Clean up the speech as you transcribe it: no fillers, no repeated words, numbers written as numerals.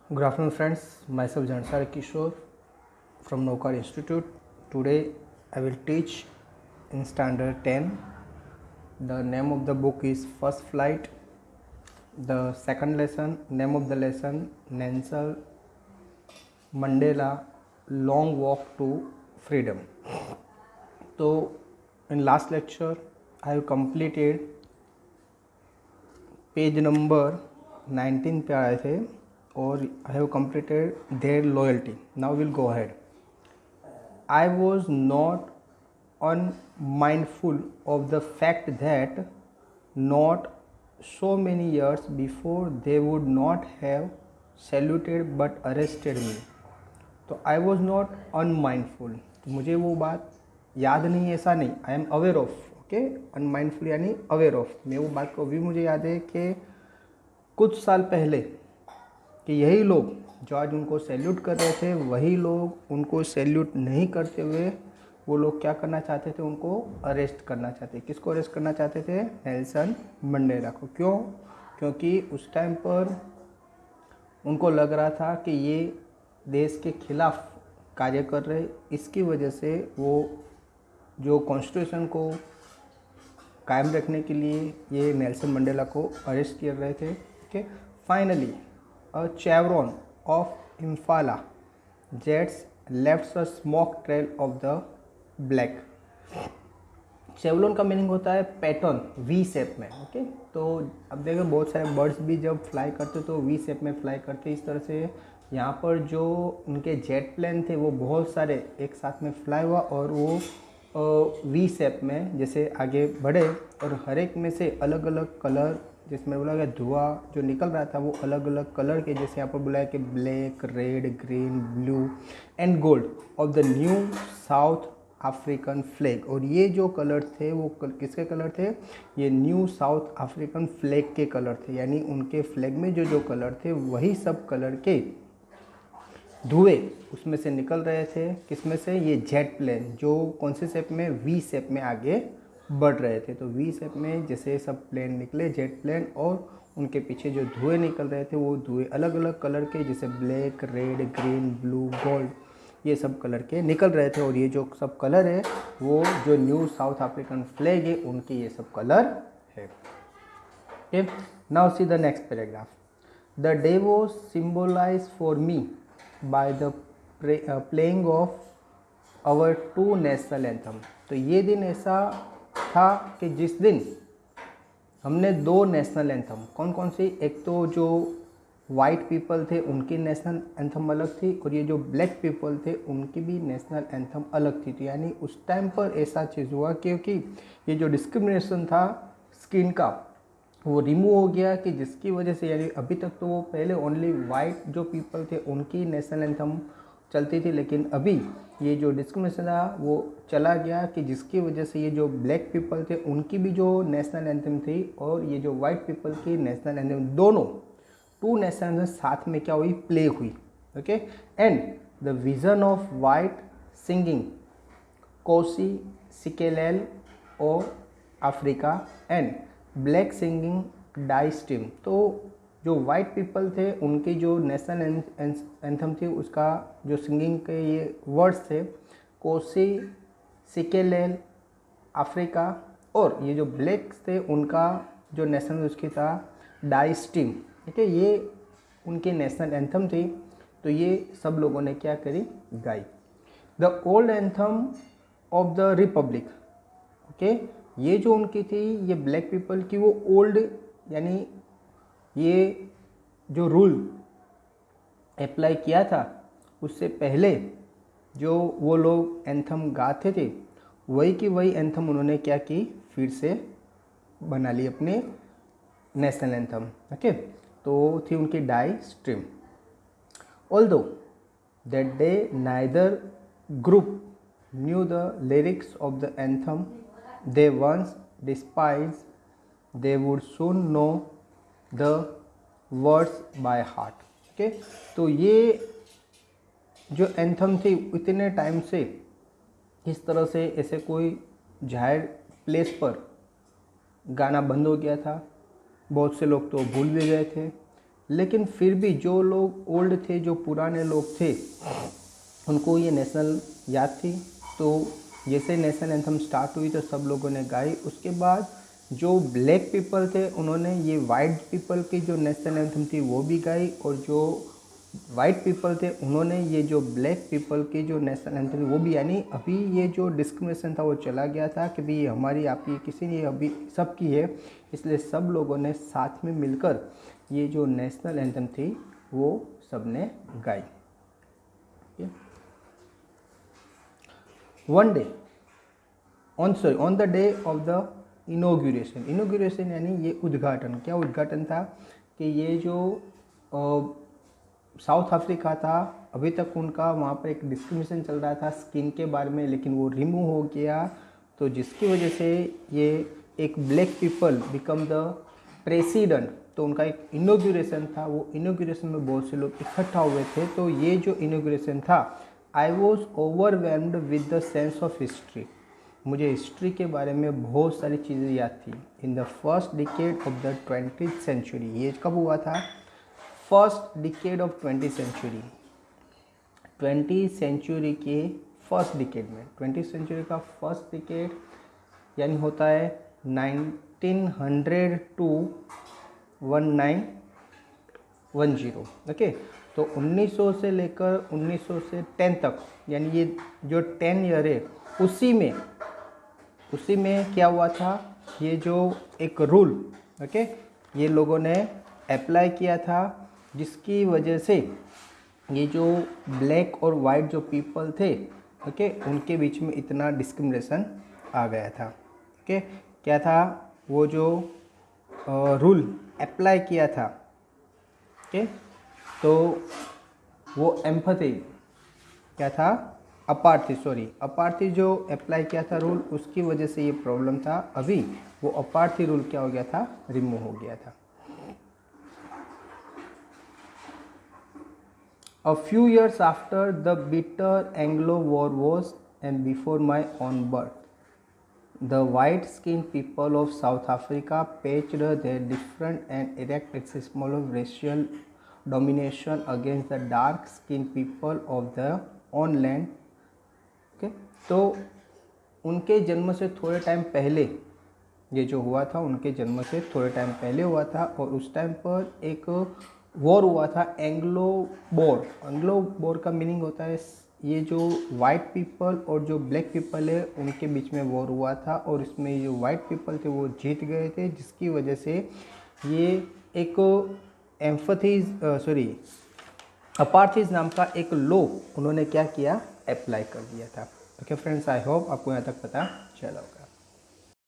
Good afternoon, friends. Myself Jansar Kishore from Nokar Institute. Today I will teach in Standard 10. The name of the book is First Flight. The second lesson, name of the lesson, Nelson Mandela Long Walk to Freedom. So in last lecture I have completed page number 19 पे आए थे और I have completed their loyalty. Now we'll go ahead. I was not unmindful of the fact that not so many years before they would not have saluted but arrested me. तो I was not unmindful, तो मुझे वो बात याद नहीं, ऐसा नहीं, I am aware of. Okay, unmindful यानी अवेयर ऑफ. मैं वो बात को भी मुझे याद है कि कुछ साल पहले कि यही लोग जो आज उनको सैल्यूट कर रहे थे, वही लोग उनको सैल्यूट नहीं करते हुए वो लोग क्या करना चाहते थे, उनको अरेस्ट करना चाहते. किसको अरेस्ट करना चाहते थे? नेल्सन मंडेला को. क्यों? क्योंकि उस टाइम पर उनको लग रहा था कि ये देश के खिलाफ कार्य कर रहे. इसकी वजह से वो जो कॉन्स्टिट्यूशन को कायम रखने के लिए ये नेल्सन मंडेला को अरेस्ट कर रहे थे. Okay, finally a chevron of Impala jets lefts a smoke trail of the black. Chevron का मीनिंग होता है पैटर्न, वी शेप में. ओके, तो अब देखो बहुत सारे बर्ड्स भी जब फ्लाई करते तो वी शेप में फ्लाई करते. इस तरह से यहाँ पर जो उनके जेट प्लेन थे वो बहुत सारे एक साथ में फ्लाई हुआ और वो वी शेप में जैसे आगे बढ़े और हर एक में से अलग अलग कलर, जिसमें बोला गया धुआं जो निकल रहा था वो अलग अलग कलर के, जैसे यहाँ पर बोला है कि black, red, green, blue and gold of the new south African flag. और ये जो कलर थे वो किसके कलर थे? ये न्यू साउथ अफ्रीकन फ्लैग के कलर थे. यानी उनके फ्लैग में जो जो कलर थे वही सब कलर के धुएं उसमें से निकल रहे थे. किसमें से? ये जेट प्लेन जो कौन से शेप में? वी शेप में आगे बढ़ रहे थे. तो वी शेप में जैसे सब प्लेन निकले, जेट प्लेन, और उनके पीछे जो धुएं निकल रहे थे वो धुएं अलग अलग कलर के, जैसे black, red, green, blue, gold, ये सब कलर के निकल रहे थे. और ये जो सब कलर है वो जो न्यू साउथ अफ्रीकन फ्लैग है उनके ये सब कलर है. Okay, now see the next paragraph. The day was symbolised for me by the playing of our two national anthem. तो ये दिन ऐसा था कि जिस दिन हमने दो नेशनल एंथम, कौन कौन सी? एक तो जो वाइट पीपल थे उनकी नेशनल एंथम अलग थी और ये जो ब्लैक पीपल थे उनकी भी नेशनल एंथम अलग थी. तो यानी उस टाइम पर ऐसा चीज़ हुआ क्योंकि ये जो डिस्क्रिमिनेशन था स्किन का वो रिमूव हो गया, कि जिसकी वजह से यानी अभी तक तो वो पहले ओनली वाइट जो पीपल थे उनकी नेशनल एंथम चलती थी, लेकिन अभी ये जो डिस्क्रिमिनेशन था वो चला गया, कि जिसकी वजह से ये जो ब्लैक पीपल थे उनकी भी जो नेशनल एंथम थी और ये जो वाइट पीपल की नेशनल एंथम, दोनों टू नेशनल साथ में क्या हुई? प्ले हुई. Okay, and the vision of white singing Nkosi Sikelel और Africa and black singing Die Stem. तो जो वाइट पीपल थे उनकी जो नेशनल एंथम थी उसका जो सिंगिंग के ये वर्ड्स थे कोसी सिकेलेल अफ्रीका, और ये जो ब्लैक्स थे उनका जो नेशनल उसकी था डाई स्ट्रीम. ठीक है, ये उनकी नेशनल एंथम थी. तो ये सब लोगों ने क्या करी? गाई. The old anthem of the Republic. Okay, ये जो उनकी थी ये ब्लैक पीपल की वो ओल्ड, यानी ये जो रूल अप्लाई किया था उससे पहले जो वो लोग एंथम गाते थे वही की वही एंथम उन्होंने क्या की? फिर से बना ली अपने नेशनल एंथम. ओके, तो थी उनकी डाई स्ट्रीम. Although that day neither group knew the lyrics of the anthem they once despised, they would soon know the words by heart. Okay, तो ये जो एंथम थी इतने टाइम से इस तरह से ऐसे कोई जाहिर प्लेस पर गाना बंद हो गया था. बहुत से लोग तो भूल भी गए थे. लेकिन फिर भी जो लोग ओल्ड थे, जो पुराने लोग थे, उनको ये नेशनल याद थी। तो जैसे नेशनल एंथम स्टार्ट हुई तो सब लोगों ने गाई। उसके बाद जो ब्लैक पीपल थे उन्होंने ये वाइट पीपल की जो नेशनल एंथम थी वो भी गाई, और जो वाइट पीपल थे उन्होंने ये जो ब्लैक पीपल की जो नेशनल एंथम थी वो भी, यानी अभी ये जो डिस्क्रिमिनेशन था वो चला गया था कि भाई हमारी आपकी किसी ने, अभी सबकी है, इसलिए सब लोगों ने साथ में मिलकर ये जो नेशनल एंथम थी वो सबने गाई। One day on the day of the inauguration यानी ये उद्घाटन। क्या उद्घाटन था कि ये जो साउथ अफ्रीका था, अभी तक उनका वहाँ पर एक डिस्क्रिमिनेशन चल रहा था स्किन के बारे में, लेकिन वो रिमूव हो गया। तो जिसकी वजह से ये एक black people become the president. तो उनका एक इनोग्रेशन था, वो इनोग्रेशन में बहुत से लोग इकट्ठा हुए थे। तो ये जो इनोग्रेशन था, I was overwhelmed with the sense of history. मुझे हिस्ट्री के बारे में बहुत सारी चीज़ें याद थी। In the first decade of the 20th century, ये कब हुआ था? First decade of 20th century, 20th century के फर्स्ट डिकेड में। 20th सेंचुरी का फर्स्ट डिकेड यानी होता है 1900 टू 1910। ओके, तो 1900 से लेकर 1900 से 10 तक, यानी ये जो 10 ईयर है उसी में क्या हुआ था, ये जो एक रूल, ओके, ये लोगों ने अप्लाई किया था, जिसकी वजह से ये जो ब्लैक और वाइट जो पीपल थे, ओके, उनके बीच में इतना डिस्क्रिमिनेशन आ गया था। ओके, क्या था वो जो रूल अप्लाई किया था, ओके, तो वो एम्पैथी क्या था, अपार्थी जो अप्लाई किया था रूल, उसकी वजह से ये प्रॉब्लम था। अभी वो अपार्थी रूल क्या हो गया था, रिमूव हो गया था। A few years after the bitter Anglo War was and before my own birth, the white-skinned people of South Africa patched their different and erected system of racial domination against the dark-skinned people of their own land. Okay? तो उनके जन्म से थोड़े time पहले ये जो हुआ था, उनके जन्म से थोड़े टाइम पहले हुआ था, और उस टाइम पर एक वॉर हुआ था, एंग्लो बोर का मीनिंग होता है ये जो वाइट पीपल और जो ब्लैक पीपल है उनके बीच में वॉर हुआ था, और इसमें जो वाइट पीपल थे वो जीत गए थे, जिसकी वजह से ये एक अपार्थीज नाम का एक लॉ उन्होंने क्या किया, अप्लाई कर दिया था। ओके फ्रेंड्स, आई होप आपको यहाँ तक पता चला होगा।